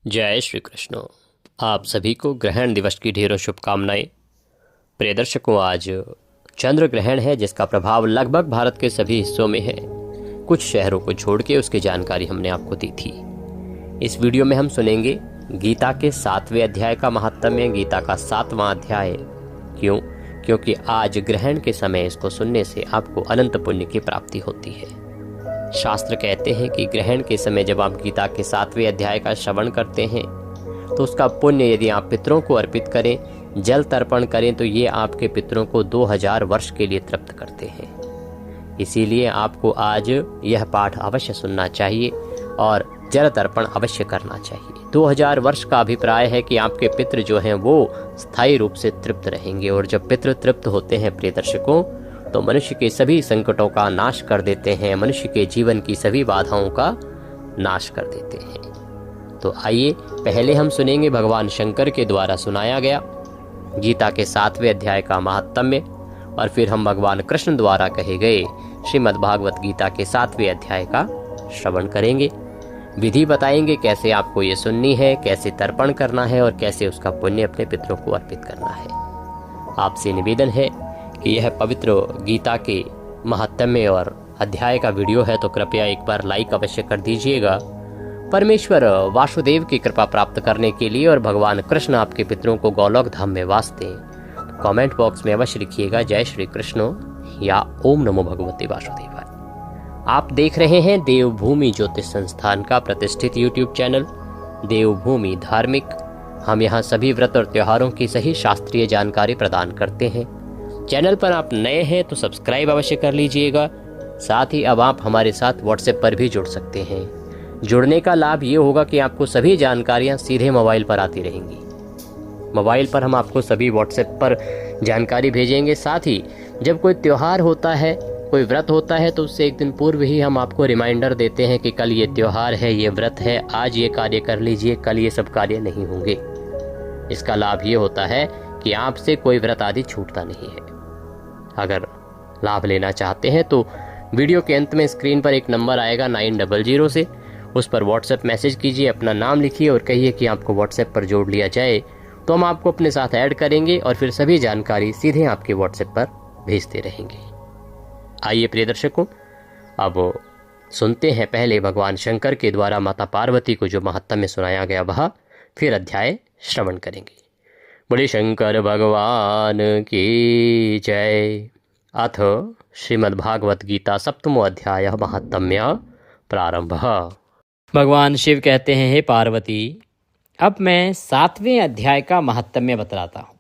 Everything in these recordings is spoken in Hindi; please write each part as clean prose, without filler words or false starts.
जय श्री कृष्ण। आप सभी को ग्रहण दिवस की ढेरों शुभकामनाएं। प्रिय दर्शकों, आज चंद्र ग्रहण है जिसका प्रभाव लगभग भारत के सभी हिस्सों में है। कुछ शहरों को छोड़ के उसकी जानकारी हमने आपको दी थी। इस वीडियो में हम सुनेंगे गीता के 7वें अध्याय का महात्म्य, गीता का 7वां अध्याय। क्यों? क्योंकि आज ग्रहण के समय इसको सुनने से आपको अनंत पुण्य की प्राप्ति होती है। शास्त्र कहते हैं कि ग्रहण के समय जब आप गीता के 7वें अध्याय का श्रवण करते हैं तो उसका पुण्य यदि आप पितरों को अर्पित करें, जल तर्पण करें, तो ये आपके पितरों को 2000 वर्ष के लिए तृप्त करते हैं। इसीलिए आपको आज यह पाठ अवश्य सुनना चाहिए और जल तर्पण अवश्य करना चाहिए। 2000 वर्ष का अभिप्राय है कि आपके पितृ जो हैं वो स्थायी रूप से तृप्त रहेंगे, और जब पितृ तृप्त होते हैं प्रिय दर्शकों, तो मनुष्य के सभी संकटों का नाश कर देते हैं, मनुष्य के जीवन की सभी बाधाओं का नाश कर देते हैं। तो आइए पहले हम सुनेंगे भगवान शंकर के द्वारा सुनाया गया गीता के 7वें अध्याय का महात्म्य, और फिर हम भगवान कृष्ण द्वारा कहे गए श्रीमद् भागवत गीता के 7वें अध्याय का श्रवण करेंगे। विधि बताएंगे कैसे आपको ये सुननी है, कैसे तर्पण करना है और कैसे उसका पुण्य अपने पितरों को अर्पित करना है। आपसे निवेदन है कि यह पवित्र गीता के महात्म्य और अध्याय का वीडियो है तो कृपया एक बार लाइक अवश्य कर दीजिएगा। परमेश्वर वासुदेव की कृपा प्राप्त करने के लिए और भगवान कृष्ण आपके पितरों को गोलोक धाम में वास दें। कमेंट बॉक्स में अवश्य लिखिएगा जय श्री कृष्ण या ओम नमो भगवते वासुदेवाय। आप देख रहे हैं देवभूमि ज्योतिष संस्थान का प्रतिष्ठित यूट्यूब चैनल देवभूमि धार्मिक। हम यहाँ सभी व्रत और त्योहारों की सही शास्त्रीय जानकारी प्रदान करते हैं। चैनल पर आप नए हैं तो सब्सक्राइब अवश्य कर लीजिएगा। साथ ही अब आप हमारे साथ व्हाट्सएप पर भी जुड़ सकते हैं। जुड़ने का लाभ ये होगा कि आपको सभी जानकारियां सीधे मोबाइल पर आती रहेंगी। मोबाइल पर हम आपको सभी व्हाट्सएप पर जानकारी भेजेंगे। साथ ही जब कोई त्योहार होता है, कोई व्रत होता है, तो उससे एक दिन पूर्व ही हम आपको रिमाइंडर देते हैं कि कल ये त्योहार है, ये व्रत है, आज ये कार्य कर लीजिए, कल ये सब कार्य नहीं होंगे। इसका लाभ ये होता है कि आपसे कोई व्रत आदि छूटता नहीं है। अगर लाभ लेना चाहते हैं तो वीडियो के अंत में स्क्रीन पर एक नंबर आएगा 900 से, उस पर व्हाट्सएप मैसेज कीजिए, अपना नाम लिखिए और कहिए कि आपको व्हाट्सएप पर जोड़ लिया जाए, तो हम आपको अपने साथ ऐड करेंगे और फिर सभी जानकारी सीधे आपके व्हाट्सएप पर भेजते रहेंगे। आइए प्रिय दर्शकों, अब सुनते हैं पहले भगवान शंकर के द्वारा माता पार्वती को जो महात्म्य सुनाया गया वह, फिर अध्याय श्रवण करेंगे। बोले शंकर भगवान की जय। अथ श्रीमद्भागवत गीता 7वां अध्याय महात्म्य प्रारंभ। भगवान शिव कहते हैं, हे पार्वती, अब मैं 7वें अध्याय का महात्म्य बतलाता हूँ,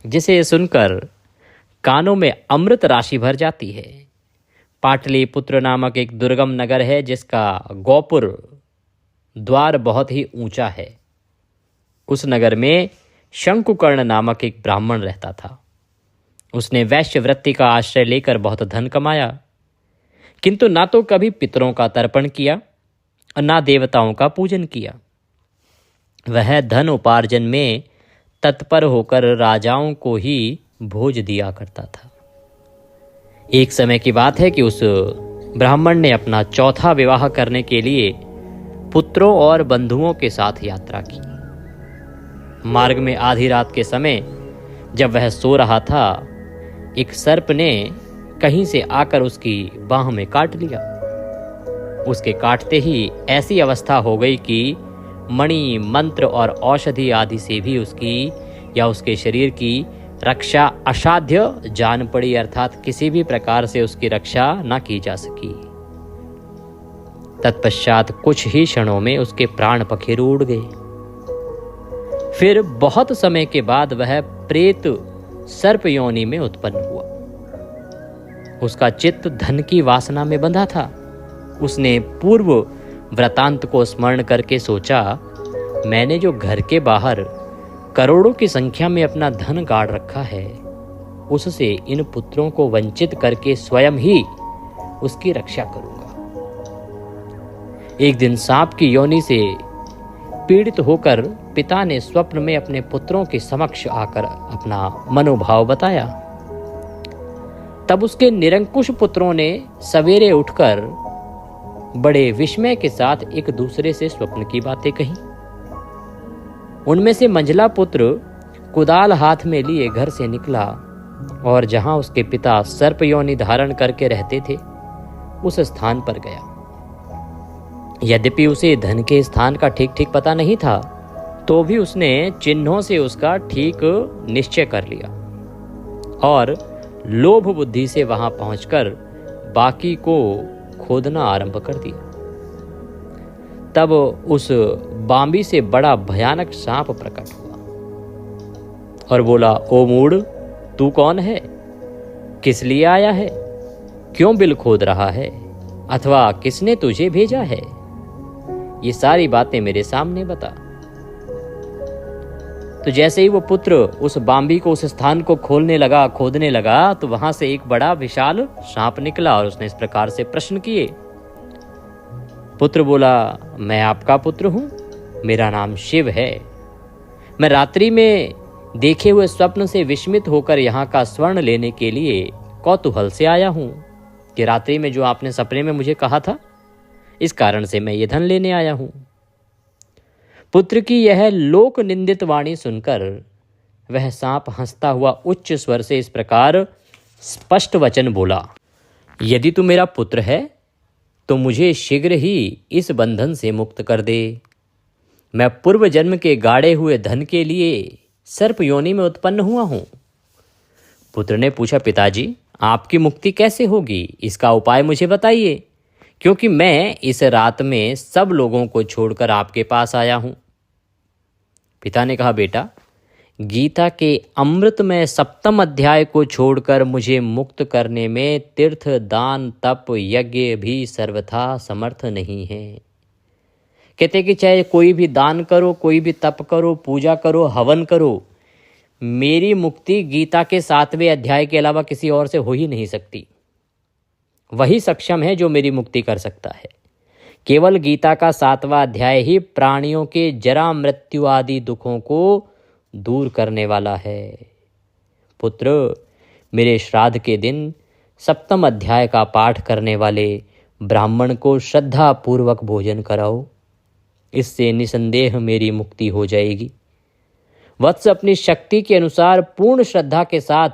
जिसे सुनकर कानों में अमृत राशि भर जाती है। पाटलिपुत्र नामक एक दुर्गम नगर है जिसका गोपुर द्वार बहुत ही ऊंचा है। उस नगर में शंकुकर्ण नामक एक ब्राह्मण रहता था। उसने वैश्य वृत्ति का आश्रय लेकर बहुत धन कमाया, किंतु ना तो कभी पितरों का तर्पण किया और ना देवताओं का पूजन किया। वह धन उपार्जन में तत्पर होकर राजाओं को ही भोज दिया करता था। एक समय की बात है कि उस ब्राह्मण ने अपना चौथा विवाह करने के लिए पुत्रों और बंधुओं के साथ यात्रा की। मार्ग में आधी रात के समय जब वह सो रहा था, एक सर्प ने कहीं से आकर उसकी बाह में काट लिया। उसके काटते ही ऐसी अवस्था हो गई कि मणि, मंत्र और औषधि आदि से भी उसकी या उसके शरीर की रक्षा असाध्य जान पड़ी, अर्थात किसी भी प्रकार से उसकी रक्षा न की जा सकी। तत्पश्चात कुछ ही क्षणों में उसके प्राण पखेरु उड़ गए। फिर बहुत समय के बाद वह प्रेत सर्प योनि में उत्पन्न हुआ। उसका चित्त धन की वासना में बंधा था। उसने पूर्व वृतांत को स्मरण करके सोचा, मैंने जो घर के बाहर करोड़ों की संख्या में अपना धन गाड़ रखा है, उससे इन पुत्रों को वंचित करके स्वयं ही उसकी रक्षा करूंगा। एक दिन सांप की योनि से पीड़ित होकर पिता ने स्वप्न में अपने पुत्रों के समक्ष आकर अपना मनोभाव बताया। तब उसके निरंकुश पुत्रों ने सवेरे उठकर बड़े विस्मय के साथ एक दूसरे से स्वप्न की बातें कही। उनमें से मंझला पुत्र कुदाल हाथ में लिए घर से निकला और जहां उसके पिता सर्प योनि धारण करके रहते थे उस स्थान पर गया। यद्यपि उसे धन के स्थान का ठीक ठीक पता नहीं था, तो भी उसने चिन्हों से उसका ठीक निश्चय कर लिया और लोभ बुद्धि से वहां पहुंचकर बाकी को खोदना आरंभ कर दिया। तब उस बांबी से बड़ा भयानक सांप प्रकट हुआ और बोला, ओ मूढ़, तू कौन है? किस लिए आया है? क्यों बिल खोद रहा है? अथवा किसने तुझे भेजा है? ये सारी बातें मेरे सामने बता। तो जैसे ही वो पुत्र उस बांबी को, उस स्थान को खोदने लगा, तो वहां से एक बड़ा विशाल सांप निकला और उसने इस प्रकार से प्रश्न किए। पुत्र बोला, मैं आपका पुत्र हूं, मेरा नाम शिव है। मैं रात्रि में देखे हुए स्वप्न से विस्मित होकर यहाँ का स्वर्ण लेने के लिए कौतूहल से आया हूं कि रात्रि में जो आपने सपने में मुझे कहा था, इस कारण से मैं ये धन लेने आया हूं। पुत्र की यह लोक निंदित वाणी सुनकर वह सांप हंसता हुआ उच्च स्वर से इस प्रकार स्पष्ट वचन बोला, यदि तू मेरा पुत्र है तो मुझे शीघ्र ही इस बंधन से मुक्त कर दे। मैं पूर्व जन्म के गाड़े हुए धन के लिए सर्प योनि में उत्पन्न हुआ हूं। पुत्र ने पूछा, पिताजी, आपकी मुक्ति कैसे होगी? इसका उपाय मुझे बताइए, क्योंकि मैं इस रात में सब लोगों को छोड़कर आपके पास आया हूं। पिता ने कहा, बेटा, गीता के अमृतमय 7वें अध्याय को छोड़कर मुझे मुक्त करने में तीर्थ, दान, तप, यज्ञ भी सर्वथा समर्थ नहीं है। कहते कि चाहे कोई भी दान करो, कोई भी तप करो, पूजा करो, हवन करो, मेरी मुक्ति गीता के 7वें अध्याय के अलावा किसी और से हो ही नहीं सकती। वही सक्षम है जो मेरी मुक्ति कर सकता है। केवल गीता का 7वां अध्याय ही प्राणियों के जरा मृत्यु आदि दुखों को दूर करने वाला है। पुत्र, मेरे श्राद्ध के दिन 7वें अध्याय का पाठ करने वाले ब्राह्मण को श्रद्धा पूर्वक भोजन कराओ। इससे निसंदेह मेरी मुक्ति हो जाएगी। वत्स, अपनी शक्ति के अनुसार पूर्ण श्रद्धा के साथ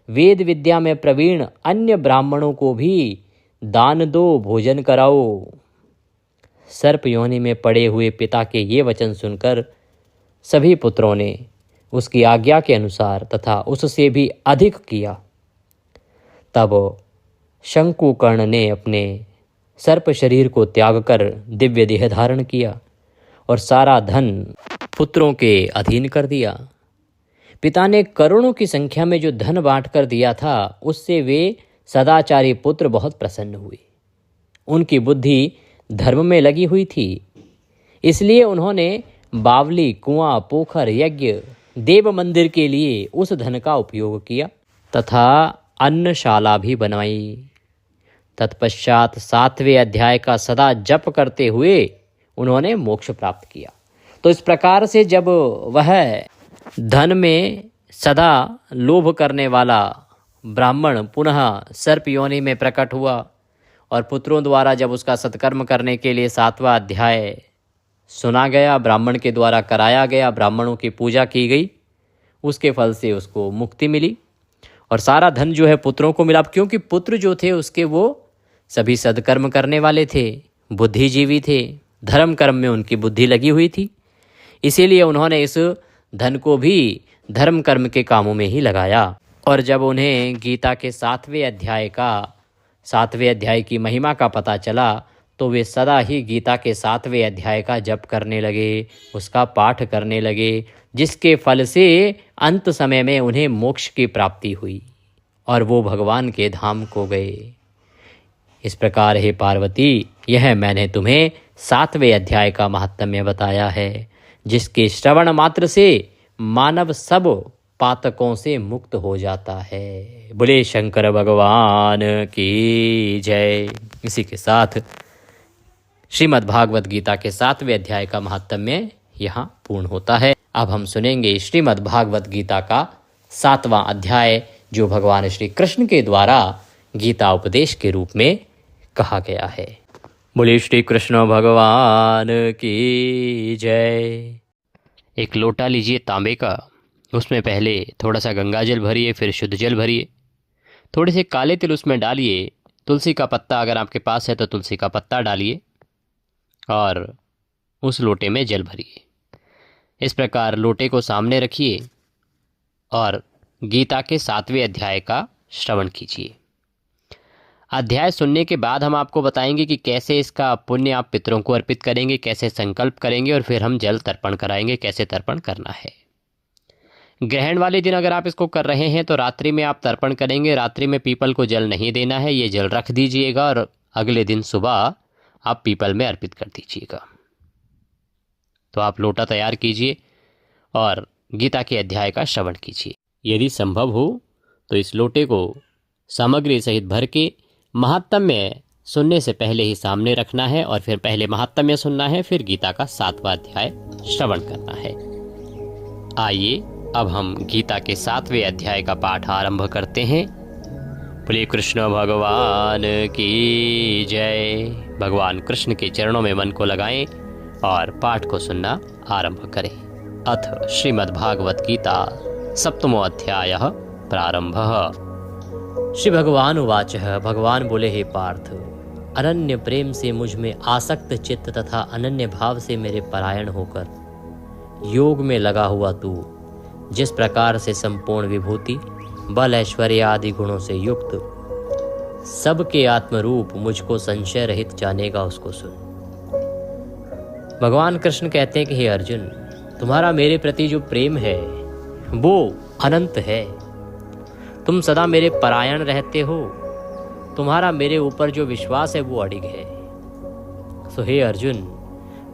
वेद विद्या में प्रवीण अन्य ब्राह्मणों को भी दान दो, भोजन कराओ। सर्प योनि में पड़े हुए पिता के ये वचन सुनकर सभी पुत्रों ने उसकी आज्ञा के अनुसार तथा उससे भी अधिक किया। तब शंकुकर्ण ने अपने सर्प शरीर को त्याग कर दिव्य देह धारण किया और सारा धन पुत्रों के अधीन कर दिया। पिता ने करोड़ों की संख्या में जो धन बांट कर दिया था, उससे वे सदाचारी पुत्र बहुत प्रसन्न हुए। उनकी बुद्धि धर्म में लगी हुई थी, इसलिए उन्होंने बावली, कुआं, पोखर, यज्ञ, देव मंदिर के लिए उस धन का उपयोग किया तथा अन्नशाला भी बनवाई। तत्पश्चात 7वें अध्याय का सदा जप करते हुए उन्होंने मोक्ष प्राप्त किया। तो इस प्रकार से जब वह धन में सदा लोभ करने वाला ब्राह्मण पुनः सर्प योनि में प्रकट हुआ और पुत्रों द्वारा जब उसका सत्कर्म करने के लिए 7वां अध्याय सुना गया, ब्राह्मण के द्वारा कराया गया, ब्राह्मणों की पूजा की गई, उसके फल से उसको मुक्ति मिली और सारा धन जो है पुत्रों को मिला। क्योंकि पुत्र जो थे उसके वो सभी सत्कर्म करने वाले थे, बुद्धिजीवी थे, धर्म कर्म में उनकी बुद्धि लगी हुई थी, इसीलिए उन्होंने इस धन को भी धर्म कर्म के कामों में ही लगाया। और जब उन्हें गीता के 7वें अध्याय की महिमा का पता चला तो वे सदा ही गीता के 7वें अध्याय का जप करने लगे, उसका पाठ करने लगे, जिसके फल से अंत समय में उन्हें मोक्ष की प्राप्ति हुई और वो भगवान के धाम को गए। इस प्रकार हे पार्वती, यह मैंने तुम्हें 7वें अध्याय का महात्म्य बताया है, जिसके श्रवण मात्र से मानव सब पातकों से मुक्त हो जाता है। बोले शंकर भगवान की जय। इसी के साथ श्रीमद् भागवत गीता के 7वें अध्याय का महात्म्य यहाँ पूर्ण होता है। अब हम सुनेंगे श्रीमद् भागवत गीता का 7वां अध्याय, जो भगवान श्री कृष्ण के द्वारा गीता उपदेश के रूप में कहा गया है। बोले श्री कृष्ण भगवान की जय। एक लोटा लीजिए तांबे का, उसमें पहले थोड़ा सा गंगा जल भरिए, फिर शुद्ध जल भरिए, थोड़े से काले तिल उसमें डालिए, तुलसी का पत्ता अगर आपके पास है तो तुलसी का पत्ता डालिए और उस लोटे में जल भरिए। इस प्रकार लोटे को सामने रखिए और गीता के 7वें अध्याय का श्रवण कीजिए। अध्याय सुनने के बाद हम आपको बताएंगे कि कैसे इसका पुण्य आप पितरों को अर्पित करेंगे, कैसे संकल्प करेंगे और फिर हम जल तर्पण कराएंगे, कैसे तर्पण करना है। ग्रहण वाले दिन अगर आप इसको कर रहे हैं तो रात्रि में आप तर्पण करेंगे। रात्रि में पीपल को जल नहीं देना है, ये जल रख दीजिएगा और अगले दिन सुबह आप पीपल में अर्पित कर दीजिएगा। तो आप लोटा तैयार कीजिए और गीता के अध्याय का श्रवण कीजिए। यदि संभव हो तो इस लोटे को सामग्री सहित भर के महात्म्य सुनने से पहले ही सामने रखना है और फिर पहले महात्म्य सुनना है, फिर गीता का 7वां अध्याय श्रवण करना है। आइए अब हम गीता के 7वें अध्याय का पाठ आरंभ करते हैं। बोले कृष्ण भगवान की जय। भगवान कृष्ण के चरणों में मन को लगाएं और पाठ को सुनना आरंभ करें। अथ श्रीमद्भागवत गीता 7वां अध्याय प्रारंभः। श्री भगवान उवाच। भगवान बोले, हे पार्थ, अनन्य प्रेम से मुझ में आसक्त चित्त तथा अनन्य भाव से मेरे परायण होकर योग में लगा हुआ तू जिस प्रकार से संपूर्ण विभूति, बल, ऐश्वर्य आदि गुणों से युक्त सबके आत्मरूप मुझको संशय रहित जानेगा, उसको सुन। भगवान कृष्ण कहते हैं कि हे अर्जुन, तुम्हारा मेरे प्रति जो प्रेम है वो अनंत है। तुम सदा मेरे परायण रहते हो। तुम्हारा मेरे ऊपर जो विश्वास है वो अडिग है। सो हे अर्जुन,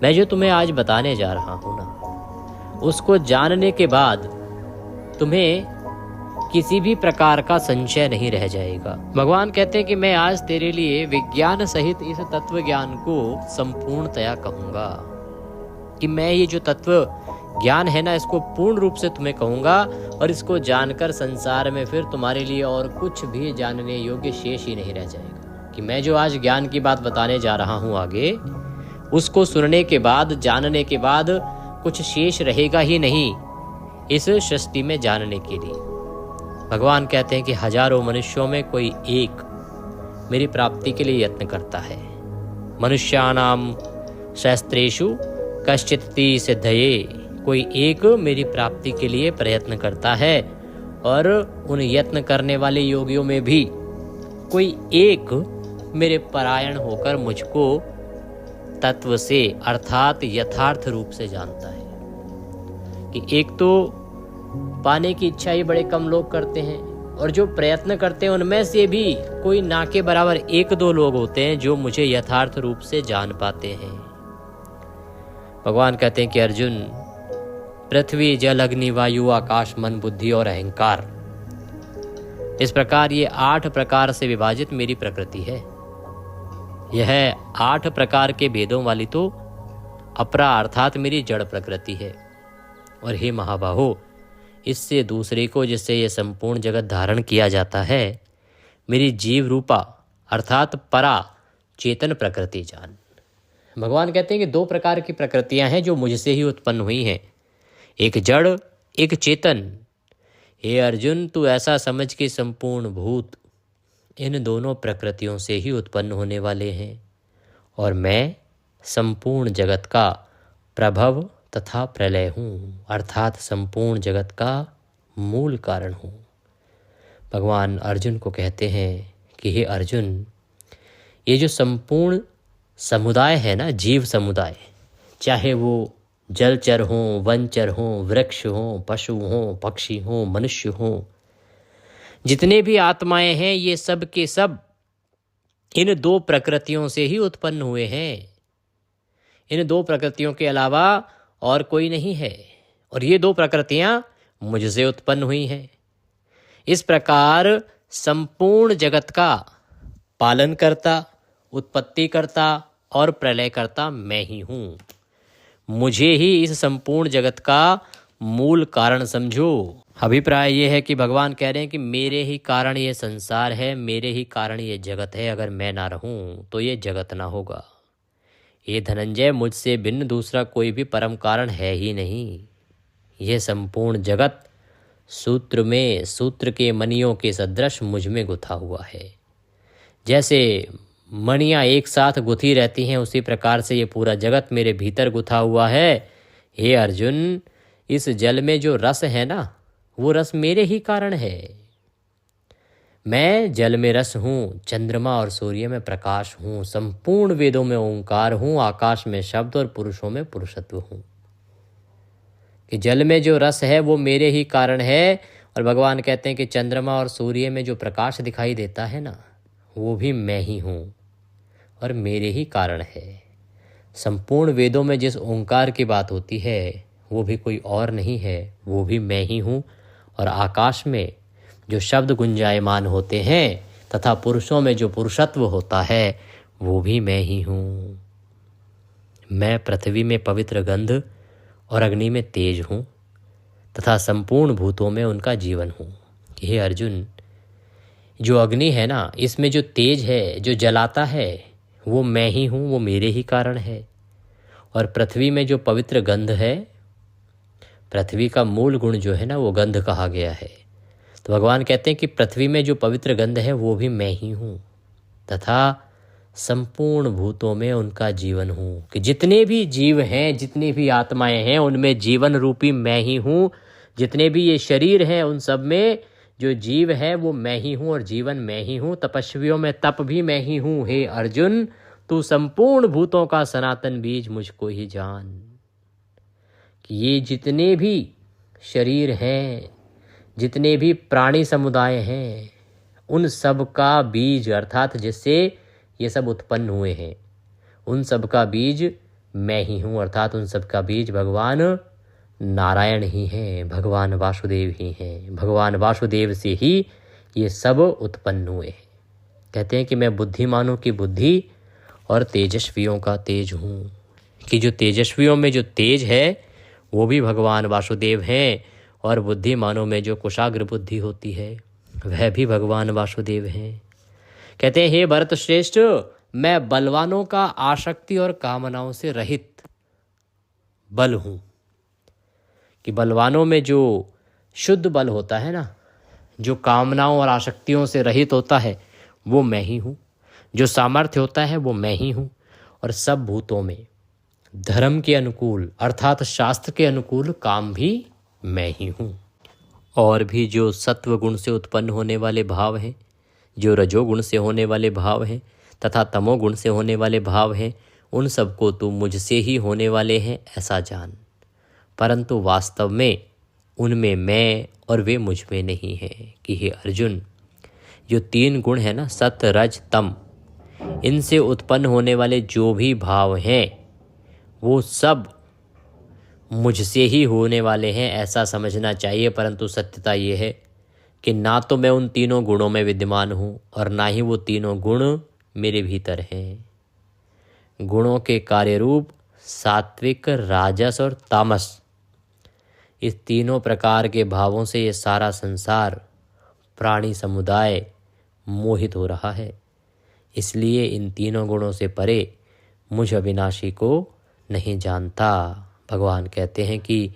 मैं जो तुम्हें आज बताने जा रहा हूं ना, उसको जानने के बाद तुम्हें किसी भी प्रकार का संशय नहीं रह जाएगा। भगवान कहते हैं कि मैं आज तेरे लिए विज्ञान सहित इस तत्व ज्ञान को संपूर्णतया कहूंगा, कि मैं ये जो तत्व ज्ञान है ना, इसको पूर्ण रूप से तुम्हें कहूंगा और इसको जानकर संसार में फिर तुम्हारे लिए और कुछ भी जानने योग्य शेष ही नहीं रह जाएगा। कि मैं जो आज ज्ञान की बात बताने जा रहा हूं आगे, उसको सुनने के बाद, जानने के बाद कुछ शेष रहेगा ही नहीं इस सृष्टि में जानने के लिए। भगवान कहते हैं कि हजारों मनुष्यों में कोई एक मेरी प्राप्ति के लिए यत्न करता है। मनुष्यानाम सहस्त्रेषु कश्चित्ति सिद्धये, कोई एक मेरी प्राप्ति के लिए प्रयत्न करता है और उन यत्न करने वाले योगियों में भी कोई एक मेरे परायण होकर मुझको तत्व से अर्थात यथार्थ रूप से जानता है। कि एक तो पाने की इच्छा ही बड़े कम लोग करते हैं और जो प्रयत्न करते हैं उनमें से भी कोई ना के बराबर 1-2 लोग होते हैं जो मुझे यथार्थ रूप से जान पाते हैं। भगवान कहते हैं कि अर्जुन, पृथ्वी, जल, अग्नि, वायु, आकाश, मन, बुद्धि और अहंकार, इस प्रकार ये 8 प्रकार से विभाजित मेरी प्रकृति है। यह 8 प्रकार के भेदों वाली तो अपरा अर्थात मेरी जड़ प्रकृति है। और हे महाबाहो, इससे दूसरे को जिससे यह संपूर्ण जगत धारण किया जाता है, मेरी जीव रूपा अर्थात परा चेतन प्रकृति जान। भगवान कहते हैं कि 2 प्रकार की प्रकृतियां हैं जो मुझसे ही उत्पन्न हुई हैं, एक जड़, एक चेतन। हे अर्जुन, तू ऐसा समझ कि संपूर्ण भूत इन दोनों प्रकृतियों से ही उत्पन्न होने वाले हैं और मैं संपूर्ण जगत का प्रभव तथा प्रलय हूँ, अर्थात संपूर्ण जगत का मूल कारण हूँ। भगवान अर्जुन को कहते हैं कि हे अर्जुन, ये जो संपूर्ण समुदाय है ना, जीव समुदाय, चाहे वो जलचर हों, वनचर हों, वृक्ष हों, पशु हों, पक्षी हों, मनुष्य हों, जितने भी आत्माएं हैं, ये सब के सब इन 2 प्रकृतियों से ही उत्पन्न हुए हैं। इन 2 प्रकृतियों के अलावा और कोई नहीं है और ये 2 प्रकृतियां मुझसे उत्पन्न हुई हैं। इस प्रकार संपूर्ण जगत का पालन करता, उत्पत्ति करता और प्रलय करता मैं ही हूँ। मुझे ही इस संपूर्ण जगत का मूल कारण समझो। अभिप्राय ये है कि भगवान कह रहे हैं कि मेरे ही कारण ये संसार है, मेरे ही कारण ये जगत है। अगर मैं ना रहूं तो ये जगत ना होगा। ये धनंजय, मुझसे भिन्न दूसरा कोई भी परम कारण है ही नहीं। यह संपूर्ण जगत सूत्र में सूत्र के मणियों के सदृश मुझ में गुथा हुआ है। जैसे मणियाँ एक साथ गुथी रहती हैं, उसी प्रकार से ये पूरा जगत मेरे भीतर गुथा हुआ है। हे अर्जुन, इस जल में जो रस है ना, वो रस मेरे ही कारण है। मैं जल में रस हूँ, चंद्रमा और सूर्य में प्रकाश हूँ, संपूर्ण वेदों में ओंकार हूँ, आकाश में शब्द और पुरुषों में पुरुषत्व हूँ। कि जल में जो रस है वो मेरे ही कारण है। और भगवान कहते हैं कि चंद्रमा और सूर्य में जो प्रकाश दिखाई देता है ना, वो भी मैं ही हूँ और मेरे ही कारण है। संपूर्ण वेदों में जिस ओंकार की बात होती है वो भी कोई और नहीं है, वो भी मैं ही हूँ। और आकाश में जो शब्द गुंजायमान होते हैं तथा पुरुषों में जो पुरुषत्व होता है वो भी मैं ही हूँ। मैं पृथ्वी में पवित्र गंध और अग्नि में तेज हूँ तथा संपूर्ण भूतों में उनका जीवन हूँ। हे अर्जुन, जो अग्नि है ना, इसमें जो तेज है, जो जलाता है, वो मैं ही हूँ, वो मेरे ही कारण है। और पृथ्वी में जो पवित्र गंध है, पृथ्वी का मूल गुण जो है ना, वो गंध कहा गया है। तो भगवान कहते हैं कि पृथ्वी में जो पवित्र गंध है वो भी मैं ही हूँ तथा संपूर्ण भूतों में उनका जीवन हूँ। कि जितने भी जीव हैं, जितनी भी आत्माएं हैं, उनमें जीवन रूपी मैं ही हूँ। जितने भी ये शरीर हैं, उन सब में जो जीव है वो मैं ही हूँ और जीवन मैं ही हूँ। तपस्वियों में तप भी मैं ही हूँ। हे अर्जुन, तू संपूर्ण भूतों का सनातन बीज मुझको ही जान। कि ये जितने भी शरीर हैं, जितने भी प्राणी समुदाय हैं, उन सब का बीज अर्थात जिससे ये सब उत्पन्न हुए हैं, उन सब का बीज मैं ही हूँ। अर्थात उन सब का बीज भगवान नारायण ही हैं, भगवान वासुदेव ही हैं। भगवान वासुदेव से ही ये सब उत्पन्न हुए हैं। कहते हैं कि मैं बुद्धिमानों की बुद्धि और तेजस्वियों का तेज हूँ। कि जो तेजस्वियों में जो तेज है वो भी भगवान वासुदेव हैं और बुद्धिमानों में जो कुशाग्र बुद्धि होती है वह भी भगवान वासुदेव हैं। कहते हैं हे भरत श्रेष्ठ, मैं बलवानों का आसक्ति और कामनाओं से रहित बल हूँ। कि बलवानों में जो शुद्ध बल होता है ना, जो कामनाओं और आसक्तियों से रहित होता है, वो मैं ही हूँ। जो सामर्थ्य होता है वो मैं ही हूँ। और सब भूतों में धर्म के अनुकूल अर्थात शास्त्र के अनुकूल काम भी मैं ही हूँ। और भी जो सत्व गुण से उत्पन्न होने वाले भाव हैं, जो रजोगुण से होने वाले भाव हैं तथा तमोगुण से होने वाले भाव हैं, उन सबको तू मुझसे ही होने वाले हैं ऐसा जान। परंतु वास्तव में उनमें मैं और वे मुझ में नहीं हैं। कि हे अर्जुन, जो तीन गुण है ना, सत रज तम, इनसे उत्पन्न होने वाले जो भी भाव हैं वो सब मुझसे ही होने वाले हैं ऐसा समझना चाहिए। परंतु सत्यता ये है कि ना तो मैं उन तीनों गुणों में विद्यमान हूँ और ना ही वो तीनों गुण मेरे भीतर हैं। गुणों के कार्य रूप सात्विक, राजस और तामस, इस तीनों प्रकार के भावों से ये सारा संसार प्राणी समुदाय मोहित हो रहा है। इसलिए इन तीनों गुणों से परे मुझ अविनाशी को नहीं जानता। भगवान कहते हैं कि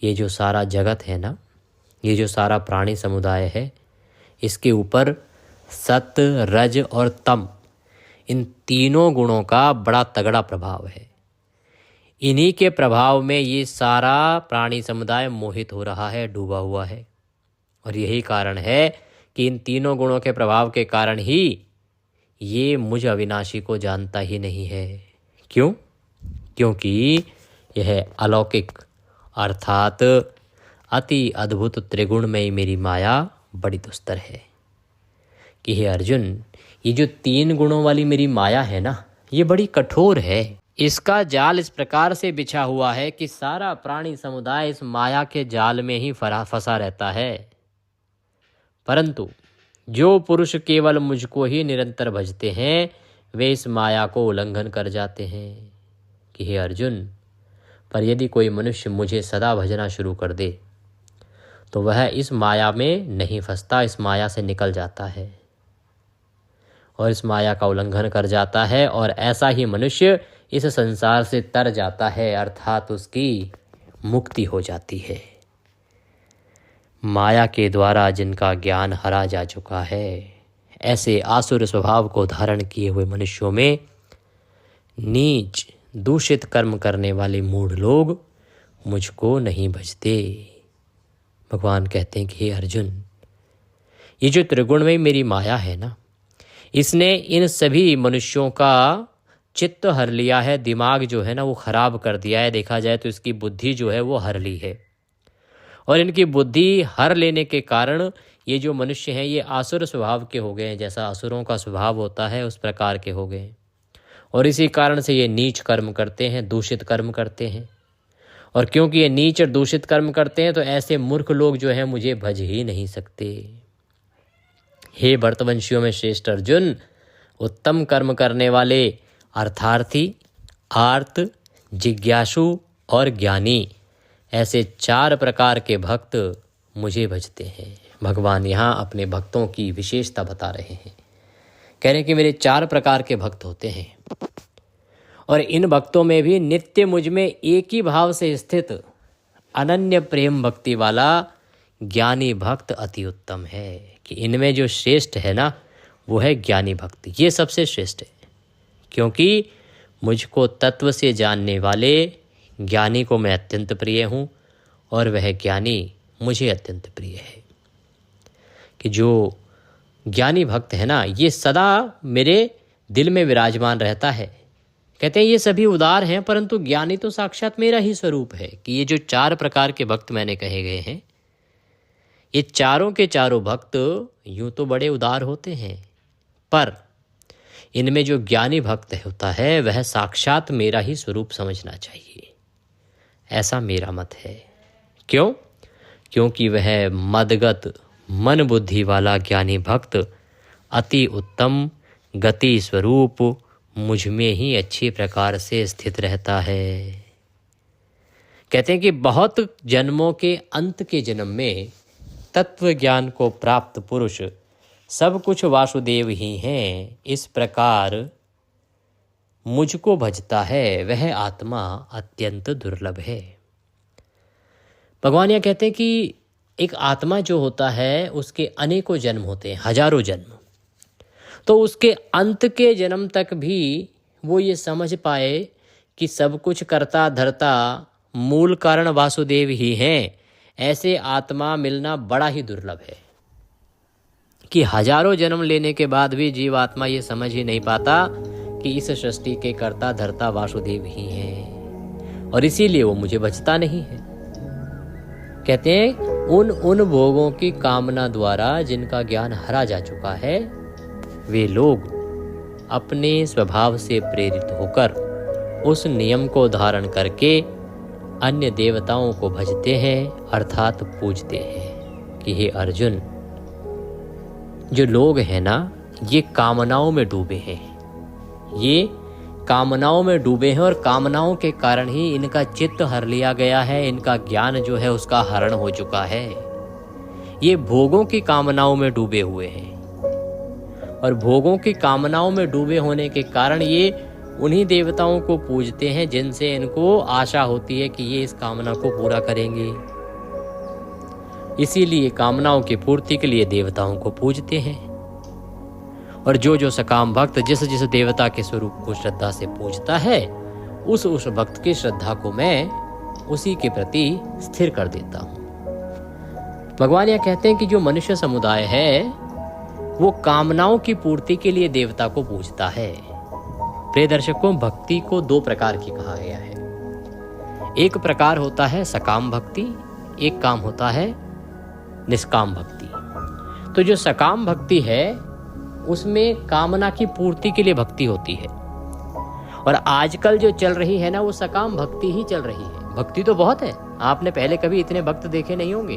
ये जो सारा जगत है ना, ये जो सारा प्राणी समुदाय है, इसके ऊपर सत, रज और तम, इन तीनों गुणों का बड़ा तगड़ा प्रभाव है। इन्हीं के प्रभाव में ये सारा प्राणी समुदाय मोहित हो रहा है, डूबा हुआ है। और यही कारण है कि इन तीनों गुणों के प्रभाव के कारण ही ये मुझ अविनाशी को जानता ही नहीं है। क्यों? क्योंकि यह अलौकिक अर्थात अति अद्भुत त्रिगुणमयी मेरी माया बड़ी दुस्तर है। कि हे अर्जुन, ये जो तीन गुणों वाली मेरी माया है ना, ये बड़ी कठोर है। इसका जाल इस प्रकार से बिछा हुआ है कि सारा प्राणी समुदाय इस माया के जाल में ही फंसा रहता है। परंतु जो पुरुष केवल मुझको ही निरंतर भजते हैं वे इस माया को उल्लंघन कर जाते हैं। कि हे अर्जुन, पर यदि कोई मनुष्य मुझे सदा भजना शुरू कर दे तो वह इस माया में नहीं फंसता, इस माया से निकल जाता है और इस माया का उल्लंघन कर जाता है। और ऐसा ही मनुष्य इस संसार से तर जाता है, अर्थात उसकी मुक्ति हो जाती है। माया के द्वारा जिनका ज्ञान हरा जा चुका है, ऐसे आसुर स्वभाव को धारण किए हुए मनुष्यों में नीच दूषित कर्म करने वाले मूढ़ लोग मुझको नहीं भजते। भगवान कहते हैं कि हे अर्जुन, ये जो त्रिगुणमयी मेरी माया है ना, इसने इन सभी मनुष्यों का चित्त हर लिया है, दिमाग जो है ना वो खराब कर दिया है। देखा जाए तो इसकी बुद्धि जो है वो हर ली है, और इनकी बुद्धि हर लेने के कारण ये जो मनुष्य हैं ये आसुर स्वभाव के हो गए हैं। जैसा असुरों का स्वभाव होता है उस प्रकार के हो गए हैं, और इसी कारण से ये नीच कर्म करते हैं, दूषित कर्म करते हैं। और क्योंकि ये नीच और दूषित कर्म करते हैं तो ऐसे मूर्ख लोग जो हैं मुझे भज ही नहीं सकते। हे भरतवंशियों में श्रेष्ठ अर्जुन, उत्तम कर्म करने वाले अर्थार्थी, आर्त, जिज्ञासु और ज्ञानी, ऐसे 4 प्रकार के भक्त मुझे भजते हैं। भगवान यहाँ अपने भक्तों की विशेषता बता रहे हैं। कह रहे हैं कि मेरे 4 प्रकार के भक्त होते हैं, और इन भक्तों में भी नित्य मुझ में एक ही भाव से स्थित अनन्य प्रेम भक्ति वाला ज्ञानी भक्त अति उत्तम है। कि इनमें जो श्रेष्ठ है ना वो है ज्ञानी भक्ति, ये सबसे श्रेष्ठ है। क्योंकि मुझको तत्व से जानने वाले ज्ञानी को मैं अत्यंत प्रिय हूँ, और वह ज्ञानी मुझे अत्यंत प्रिय है। कि जो ज्ञानी भक्त है ना ये सदा मेरे दिल में विराजमान रहता है। कहते हैं ये सभी उदार हैं, परंतु ज्ञानी तो साक्षात मेरा ही स्वरूप है। कि ये जो 4 प्रकार के भक्त मैंने कहे गए हैं, ये चारों के चारों भक्त यूं तो बड़े उदार होते हैं, पर इनमें जो ज्ञानी भक्त होता है वह साक्षात मेरा ही स्वरूप समझना चाहिए, ऐसा मेरा मत है। क्यों? क्योंकि वह मदगत मन बुद्धि वाला ज्ञानी भक्त अति उत्तम गति स्वरूप मुझ में ही अच्छी प्रकार से स्थित रहता है। कहते हैं कि बहुत जन्मों के अंत के जन्म में तत्व ज्ञान को प्राप्त पुरुष सब कुछ वासुदेव ही हैं, इस प्रकार मुझको भजता है वह आत्मा अत्यंत दुर्लभ है। भगवान यह कहते हैं कि एक आत्मा जो होता है उसके अनेकों जन्म होते हैं, हजारों जन्म। तो उसके अंत के जन्म तक भी वो ये समझ पाए कि सब कुछ करता धरता मूल कारण वासुदेव ही हैं, ऐसे आत्मा मिलना बड़ा ही दुर्लभ है। कि हजारों जन्म लेने के बाद भी जीवात्मा ये समझ ही नहीं पाता कि इस सृष्टि के कर्ता धर्ता वासुदेव ही हैं, और इसीलिए वो मुझे बचता नहीं है। कहते हैं उन भोगों की कामना द्वारा जिनका ज्ञान हरा जा चुका है, वे लोग अपने स्वभाव से प्रेरित होकर उस नियम को धारण करके अन्य देवताओं को भजते हैं, अर्थात पूजते हैं। कि हे अर्जुन, जो लोग हैं ना ये कामनाओं में डूबे हैं, ये कामनाओं में डूबे हैं, और कामनाओं के कारण ही इनका चित्त हर लिया गया है, इनका ज्ञान जो है उसका हरण हो चुका है। ये भोगों की कामनाओं में डूबे हुए हैं, और भोगों की कामनाओं में डूबे होने के कारण ये उन्हीं देवताओं को पूजते हैं जिनसे इनको आशा होती है कि ये इस कामना को पूरा करेंगे। इसीलिए कामनाओं की पूर्ति के लिए देवताओं को पूजते हैं। और जो सकाम भक्त जिस जिस देवता के स्वरूप को श्रद्धा से पूजता है, उस भक्त की श्रद्धा को मैं उसी के प्रति स्थिर कर देता हूँ। भगवान यह कहते हैं कि जो मनुष्य समुदाय है वो कामनाओं की पूर्ति के लिए देवता को पूजता है। प्रिय दर्शकों, भक्ति को 2 प्रकार की कहा गया है। एक प्रकार होता है सकाम भक्ति, एक काम होता है निष्काम भक्ति। तो जो सकाम भक्ति है उसमें कामना की पूर्ति के लिए भक्ति होती है, और आजकल जो चल रही है ना वो सकाम भक्ति ही चल रही है। भक्ति तो बहुत है, आपने पहले कभी इतने भक्त देखे नहीं होंगे।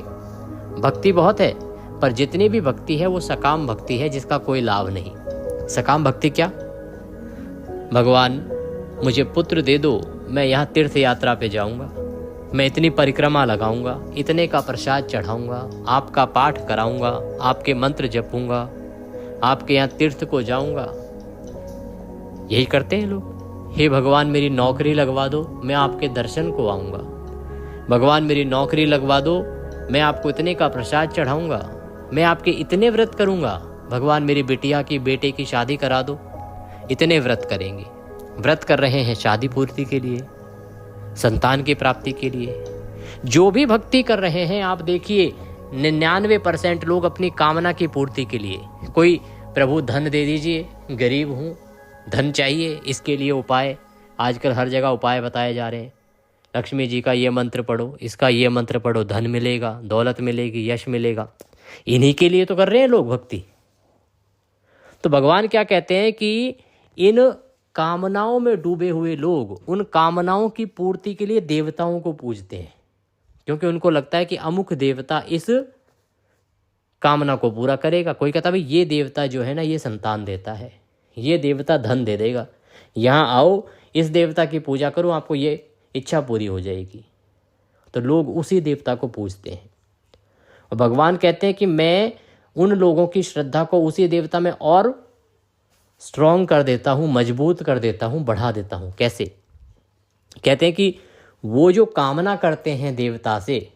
भक्ति बहुत है, पर जितनी भी भक्ति है वो सकाम भक्ति है जिसका कोई लाभ नहीं। सकाम भक्ति क्या? भगवान मुझे पुत्र दे दो, मैं यहाँ तीर्थ यात्रा पे जाऊंगा, मैं इतनी परिक्रमा लगाऊंगा, इतने का प्रसाद चढ़ाऊंगा, आपका पाठ कराऊंगा, आपके मंत्र जपूंगा, आपके यहाँ तीर्थ को जाऊंगा। यही करते हैं लोग। हे भगवान मेरी नौकरी लगवा दो, मैं आपके दर्शन को आऊंगा, भगवान मेरी नौकरी लगवा दो, मैं आपको इतने का प्रसाद चढ़ाऊंगा, मैं आपके इतने व्रत करूंगा। भगवान मेरी बिटिया की बेटे की शादी करा दो, इतने व्रत करेंगे। व्रत कर रहे हैं शादी पूर्ति के लिए, संतान की प्राप्ति के लिए। जो भी भक्ति कर रहे हैं आप देखिए 99% लोग अपनी कामना की पूर्ति के लिए। कोई प्रभु धन दे दीजिए, गरीब हूँ, धन चाहिए, इसके लिए उपाय। आजकल हर जगह उपाय बताए जा रहे हैं। लक्ष्मी जी का ये मंत्र पढ़ो, इसका ये मंत्र पढ़ो, धन मिलेगा, दौलत मिलेगी, यश मिलेगा। इन्हीं के लिए तो कर रहे हैं लोग भक्ति। तो भगवान क्या कहते हैं कि इन कामनाओं में डूबे हुए लोग उन कामनाओं की पूर्ति के लिए देवताओं को पूजते हैं, क्योंकि उनको लगता है कि अमुक देवता इस कामना को पूरा करेगा। कोई कहता भाई ये देवता जो है ना ये संतान देता है, ये देवता धन दे देगा, यहाँ आओ इस देवता की पूजा करो, आपको ये इच्छा पूरी हो जाएगी। तो लोग उसी देवता को पूजते हैं। और भगवान कहते हैं कि मैं उन लोगों की श्रद्धा को उसी देवता में और स्ट्रॉन्ग कर देता हूँ, मजबूत कर देता हूँ, बढ़ा देता हूँ। कैसे? कहते हैं कि वो जो कामना करते हैं देवता से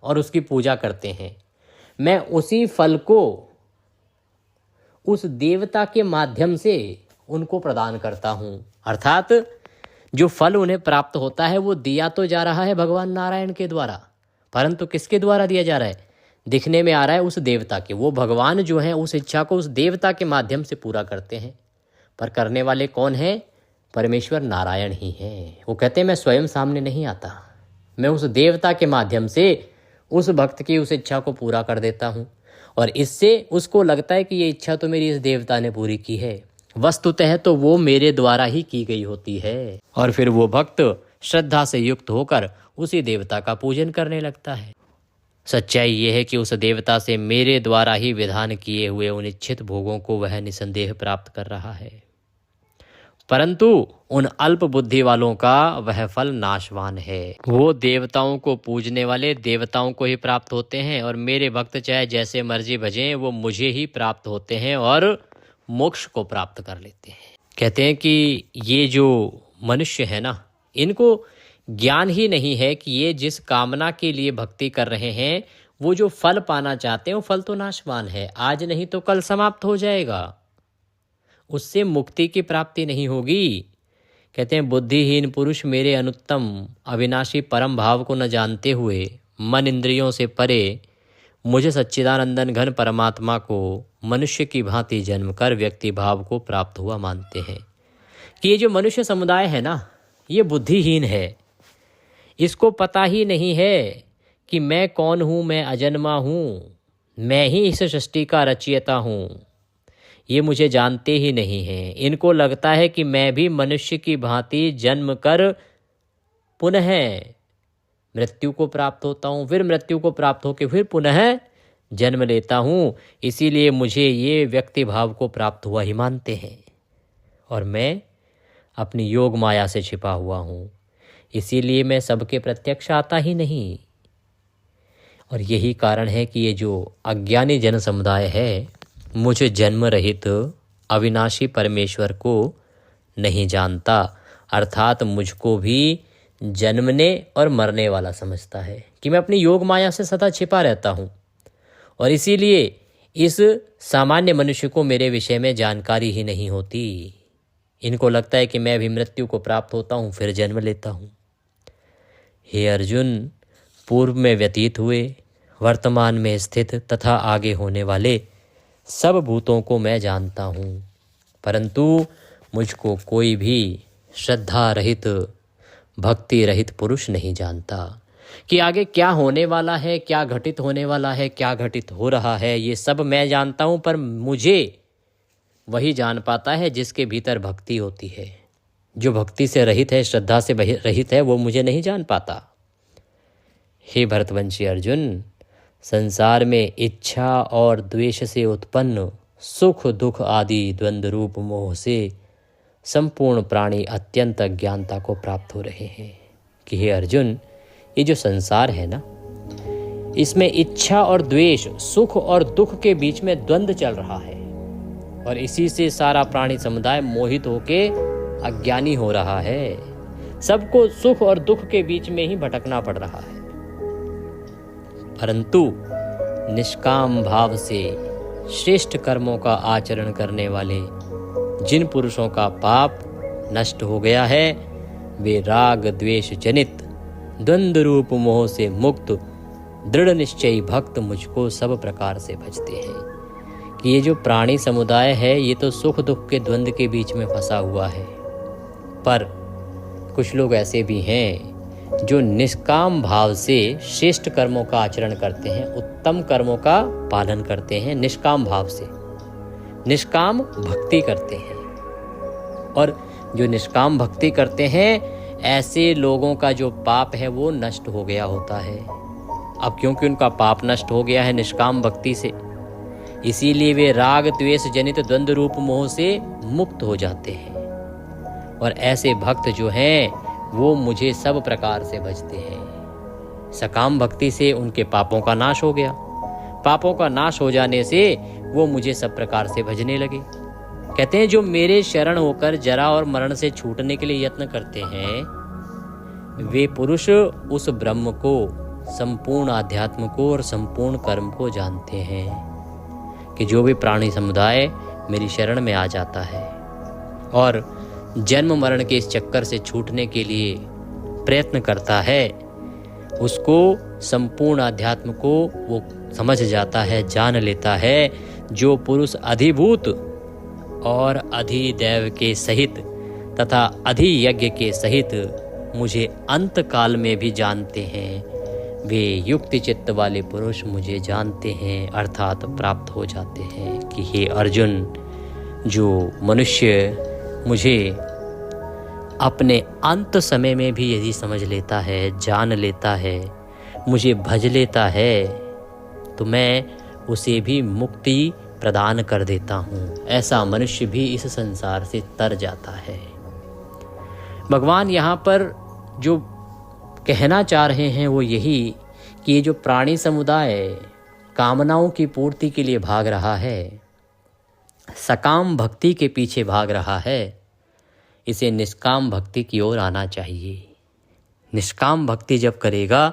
और उसकी पूजा करते हैं, मैं उसी फल को उस देवता के माध्यम से उनको प्रदान करता हूँ। अर्थात जो फल उन्हें प्राप्त होता है वो दिया तो जा रहा है भगवान नारायण के द्वारा, परंतु किसके द्वारा दिया जा रहा है? दिखने में आ रहा है उस देवता के। वो भगवान जो है उस इच्छा को उस देवता के माध्यम से पूरा करते हैं, पर करने वाले कौन हैं? परमेश्वर नारायण ही हैं। वो कहते हैं मैं स्वयं सामने नहीं आता, मैं उस देवता के माध्यम से उस भक्त की उस इच्छा को पूरा कर देता हूँ, और इससे उसको लगता है कि ये इच्छा तो मेरी इस देवता ने पूरी की है। वस्तुतः तो वो मेरे द्वारा ही की गई होती है। और फिर वो भक्त श्रद्धा से युक्त होकर उसी देवता का पूजन करने लगता है। सच्चाई ये है कि उस देवता से मेरे द्वारा ही विधान किए हुए उन इच्छित भोगों को वह निसंदेह प्राप्त कर रहा है, परंतु उन अल्प बुद्धि वालों का वह फल नाशवान है। वो देवताओं को पूजने वाले देवताओं को ही प्राप्त होते हैं, और मेरे भक्त चाहे जैसे मर्जी भजें वो मुझे ही प्राप्त होते हैं और मोक्ष को प्राप्त कर लेते हैं। कहते हैं कि ये जो मनुष्य है ना, इनको ज्ञान ही नहीं है कि ये जिस कामना के लिए भक्ति कर रहे हैं वो जो फल पाना चाहते हैं वो फल तो नाशवान है, आज नहीं तो कल समाप्त हो जाएगा, उससे मुक्ति की प्राप्ति नहीं होगी। कहते हैं बुद्धिहीन पुरुष मेरे अनुत्तम अविनाशी परम भाव को न जानते हुए मन इंद्रियों से परे मुझे सच्चिदानंदन घन परमात्मा को मनुष्य की भांति जन्म कर व्यक्ति भाव को प्राप्त हुआ मानते हैं। कि ये जो मनुष्य समुदाय है ना ये बुद्धिहीन है, इसको पता ही नहीं है कि मैं कौन हूँ, मैं अजन्मा हूँ, मैं ही इस सृष्टि का रचयिता हूँ, ये मुझे जानते ही नहीं हैं। इनको लगता है कि मैं भी मनुष्य की भांति जन्म कर पुनः मृत्यु को प्राप्त होता हूँ, फिर मृत्यु को प्राप्त होकर फिर पुनः जन्म लेता हूँ, इसीलिए मुझे ये व्यक्ति भाव को प्राप्त हुआ ही मानते हैं, और मैं अपनी योग माया से छिपा हुआ हूँ, इसीलिए मैं सबके प्रत्यक्ष आता ही नहीं। और यही कारण है कि ये जो अज्ञानी जन समुदाय है मुझे जन्म रहित अविनाशी परमेश्वर को नहीं जानता, अर्थात मुझको भी जन्मने और मरने वाला समझता है कि मैं अपनी योग माया से सदा छिपा रहता हूँ, और इसीलिए इस सामान्य मनुष्य को मेरे विषय में जानकारी ही नहीं होती। इनको लगता है कि मैं भी मृत्यु को प्राप्त होता हूँ फिर जन्म लेता हूँ। हे अर्जुन, पूर्व में व्यतीत हुए, वर्तमान में स्थित तथा आगे होने वाले सब भूतों को मैं जानता हूँ, परंतु मुझको कोई भी श्रद्धा रहित भक्ति रहित पुरुष नहीं जानता कि आगे क्या होने वाला है, क्या घटित होने वाला है, क्या घटित हो रहा है। ये सब मैं जानता हूँ, पर मुझे वही जान पाता है जिसके भीतर भक्ति होती है। जो भक्ति से रहित है, श्रद्धा से रहित है, वो मुझे नहीं जान पाता। हे भरतवंशी अर्जुन, संसार में इच्छा और द्वेष से उत्पन्न सुख दुख आदि द्वंद्व रूप मोह से संपूर्ण प्राणी अत्यंत अज्ञानता को प्राप्त हो रहे हैं। कि हे अर्जुन, ये जो संसार है ना, इसमें इच्छा और द्वेष, सुख और दुख के बीच में द्वंद्व चल रहा है, और इसी से सारा प्राणी समुदाय मोहित होके अज्ञानी हो रहा है। सबको सुख और दुख के बीच में ही भटकना पड़ रहा है। परंतु निष्काम भाव से श्रेष्ठ कर्मों का आचरण करने वाले जिन पुरुषों का पाप नष्ट हो गया है, वे राग द्वेष जनित द्वंद्व रूप मोह से मुक्त दृढ़ निश्चयी भक्त मुझको सब प्रकार से भजते हैं। कि ये जो प्राणी समुदाय है, ये तो सुख दुख के द्वंद्व के बीच में फंसा हुआ है, पर कुछ लोग ऐसे भी हैं जो निष्काम भाव से श्रेष्ठ कर्मों का आचरण करते हैं, उत्तम कर्मों का पालन करते हैं, निष्काम भाव से निष्काम भक्ति करते हैं। और जो निष्काम भक्ति करते हैं, ऐसे लोगों का जो पाप है वो नष्ट हो गया होता है। अब क्योंकि उनका पाप नष्ट हो गया है निष्काम भक्ति से, इसीलिए वे राग द्वेष जनित द्वंद्व रूप मोह से मुक्त हो जाते हैं। और ऐसे भक्त जो हैं वो मुझे सब प्रकार से भजते हैं। सकाम भक्ति से उनके पापों का नाश हो गया, पापों का नाश हो जाने से वो मुझे सब प्रकार से भजने लगे। कहते हैं जो मेरे शरण होकर जरा और मरण से छूटने के लिए यत्न करते हैं, वे पुरुष उस ब्रह्म को, संपूर्ण आध्यात्म को और संपूर्ण कर्म को जानते हैं। कि जो भी प्राणी समुदाय मेरी शरण में आ जाता है और जन्म मरण के इस चक्कर से छूटने के लिए प्रयत्न करता है, उसको संपूर्ण आध्यात्म को वो समझ जाता है, जान लेता है। जो पुरुष अधिभूत और अधिदैव के सहित तथा अधियज्ञ के सहित मुझे अंत काल में भी जानते हैं, वे युक्ति चित्त वाले पुरुष मुझे जानते हैं, अर्थात प्राप्त हो जाते हैं। कि हे अर्जुन, जो मनुष्य मुझे अपने अंत समय में भी यदि समझ लेता है, जान लेता है, मुझे भज लेता है, तो मैं उसे भी मुक्ति प्रदान कर देता हूँ। ऐसा मनुष्य भी इस संसार से तर जाता है। भगवान यहाँ पर जो कहना चाह रहे हैं वो यही कि ये जो प्राणी समुदाय कामनाओं की पूर्ति के लिए भाग रहा है, सकाम भक्ति के पीछे भाग रहा है, इसे निष्काम भक्ति की ओर आना चाहिए। निष्काम भक्ति जब करेगा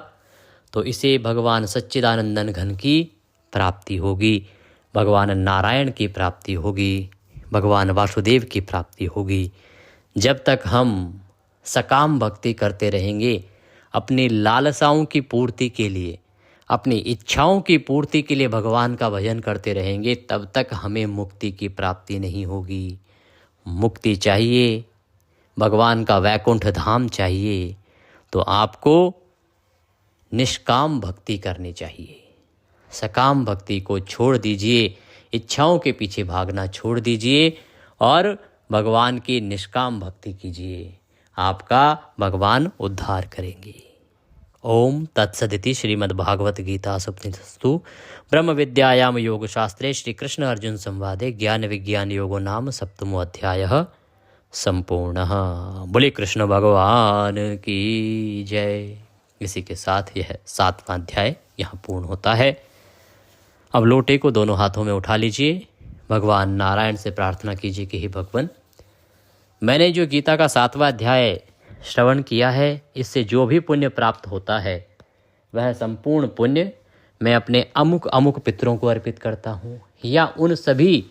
तो इसे भगवान सच्चिदानंदन घन की प्राप्ति होगी, भगवान नारायण की प्राप्ति होगी, भगवान वासुदेव की प्राप्ति होगी। जब तक हम सकाम भक्ति करते रहेंगे, अपनी लालसाओं की पूर्ति के लिए, अपनी इच्छाओं की पूर्ति के लिए भगवान का भजन करते रहेंगे, तब तक हमें मुक्ति की प्राप्ति नहीं होगी। मुक्ति चाहिए, भगवान का वैकुंठ धाम चाहिए, तो आपको निष्काम भक्ति करनी चाहिए। सकाम भक्ति को छोड़ दीजिए, इच्छाओं के पीछे भागना छोड़ दीजिए और भगवान की निष्काम भक्ति कीजिए। आपका भगवान उद्धार करेंगे। ओम तत्सदिति श्रीमद्भागवत गीता सप्तशतस्तु ब्रह्म विद्यायाम योग शास्त्रे श्री कृष्ण अर्जुन संवादे ज्ञान विज्ञान योगो नाम सप्तमो अध्यायः संपूर्णः। बोले कृष्ण भगवान की जय। इसी के साथ यह 7वां अध्याय यहाँ पूर्ण होता है। अब लोटे को दोनों हाथों में उठा लीजिए, भगवान नारायण से प्रार्थना कीजिए कि हे भगवान, मैंने जो गीता का 7वां अध्याय श्रवण किया है, इससे जो भी पुण्य प्राप्त होता है वह संपूर्ण पुण्य मैं अपने अमुक अमुक पितरों को अर्पित करता हूँ, या उन सभी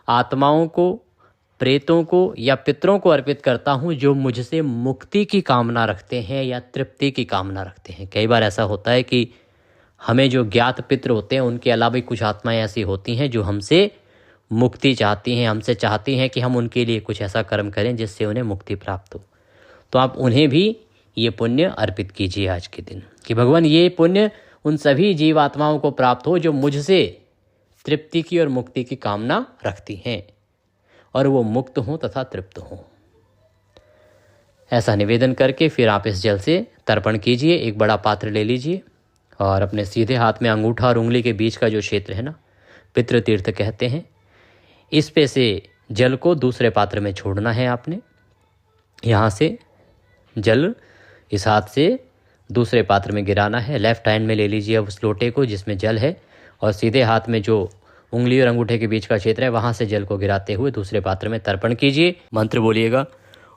आत्माओं को, प्रेतों को या पितरों को अर्पित करता हूँ जो मुझसे मुक्ति की कामना रखते हैं या तृप्ति की कामना रखते हैं। कई बार ऐसा होता है कि हमें जो ज्ञात पितर होते हैं उनके अलावा भी कुछ आत्माएं ऐसी होती हैं जो हमसे मुक्ति चाहती हैं, हमसे चाहती हैं कि हम उनके लिए कुछ ऐसा कर्म करें जिससे उन्हें मुक्ति प्राप्त हो। तो आप उन्हें भी ये पुण्य अर्पित कीजिए आज के दिन कि भगवान ये पुण्य उन सभी जीवात्माओं को प्राप्त हो जो मुझसे तृप्ति की और मुक्ति की कामना रखती हैं और वो मुक्त हों तथा तृप्त हों। ऐसा निवेदन करके फिर आप इस जल से तर्पण कीजिए। एक बड़ा पात्र ले लीजिए और अपने सीधे हाथ में अंगूठा और उंगली के बीच का जो क्षेत्र है ना, पितृ तीर्थ कहते हैं, इस पे से जल को दूसरे पात्र में छोड़ना है आपने। यहाँ से जल इस हाथ से दूसरे पात्र में गिराना है। लेफ्ट हैंड में ले लीजिए अब उस लोटे को जिसमें जल है, और सीधे हाथ में जो उंगली और अंगूठे के बीच का क्षेत्र है वहाँ से जल को गिराते हुए दूसरे पात्र में तर्पण कीजिए। मंत्र बोलिएगा,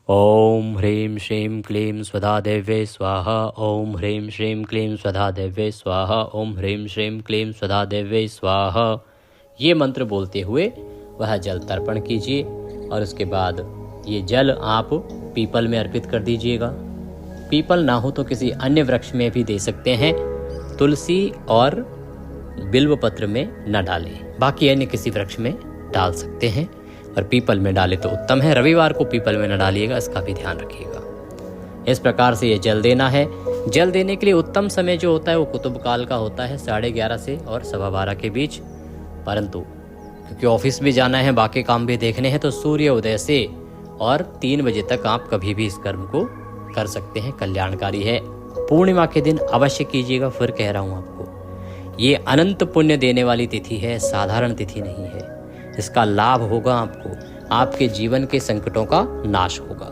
ओम ह्रीं श्रीं क्लीं स्वधा देव्ये स्वाहा। ओम ह्रीं श्रीं क्लीं स्वधा देव्ये स्वाहा। ओम ह्रीं श्रीं क्लीं स्वधा देव्ये स्वाहा। ये मंत्र बोलते हुए वह जल तर्पण कीजिए और उसके बाद ये जल आप पीपल में अर्पित कर दीजिएगा। पीपल ना हो तो किसी अन्य वृक्ष में भी दे सकते हैं। तुलसी और बिल्व पत्र में न डालें, बाकी अन्य किसी वृक्ष में डाल सकते हैं, और पीपल में डाले तो उत्तम है। रविवार को पीपल में न डालिएगा, इसका भी ध्यान रखिएगा। इस प्रकार से ये जल देना है। जल देने के लिए उत्तम समय जो होता है वो कुतुब काल का होता है, 11:30 से और 12:15 के बीच। परंतु क्योंकि ऑफिस भी जाना है, बाकी काम भी देखने हैं, तो सूर्य उदय से और 3 बजे तक आप कभी भी इस कर्म को कर सकते हैं, कल्याणकारी है। पूर्णिमा के दिन अवश्य कीजिएगा, फिर कह रहा हूँ आपको, ये अनंत पुण्य देने वाली तिथि है, साधारण तिथि नहीं है। इसका लाभ होगा आपको, आपके जीवन के संकटों का नाश होगा।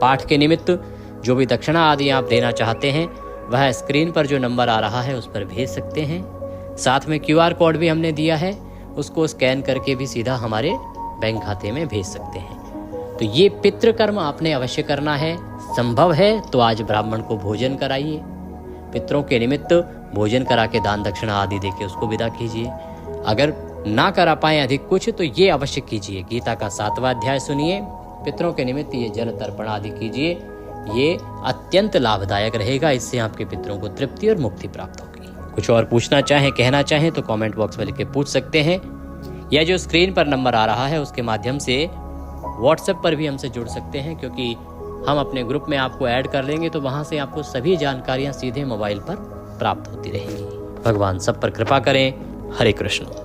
पाठ के निमित्त जो भी दक्षिणा आदि आप देना चाहते हैं वह स्क्रीन पर जो नंबर आ रहा है उस पर भेज सकते हैं। साथ में QR कोड भी हमने दिया है, उसको स्कैन करके भी सीधा हमारे बैंक खाते में भेज सकते हैं। तो ये पितृकर्म आपने अवश्य करना है। संभव है तो आज ब्राह्मण को भोजन कराइए, पितरों के निमित्त भोजन करा के दान दक्षिणा आदि देके उसको विदा कीजिए। अगर ना करा पाए अधिक कुछ तो ये अवश्य कीजिए, गीता का 7वां अध्याय सुनिए, पितरों के निमित्त ये जल तर्पण आदि कीजिए। ये अत्यंत लाभदायक रहेगा, इससे आपके पितरों को तृप्ति और मुक्ति प्राप्त होगी। कुछ और पूछना चाहें, कहना चाहें तो कमेंट बॉक्स में लिख के पूछ सकते हैं, या जो स्क्रीन पर नंबर आ रहा है उसके माध्यम से व्हाट्सएप पर भी हमसे जुड़ सकते हैं, क्योंकि हम अपने ग्रुप में आपको ऐड कर लेंगे तो वहां से आपको सभी जानकारियां सीधे मोबाइल पर प्राप्त होती रहेंगी। भगवान सब पर कृपा करें। हरे कृष्ण।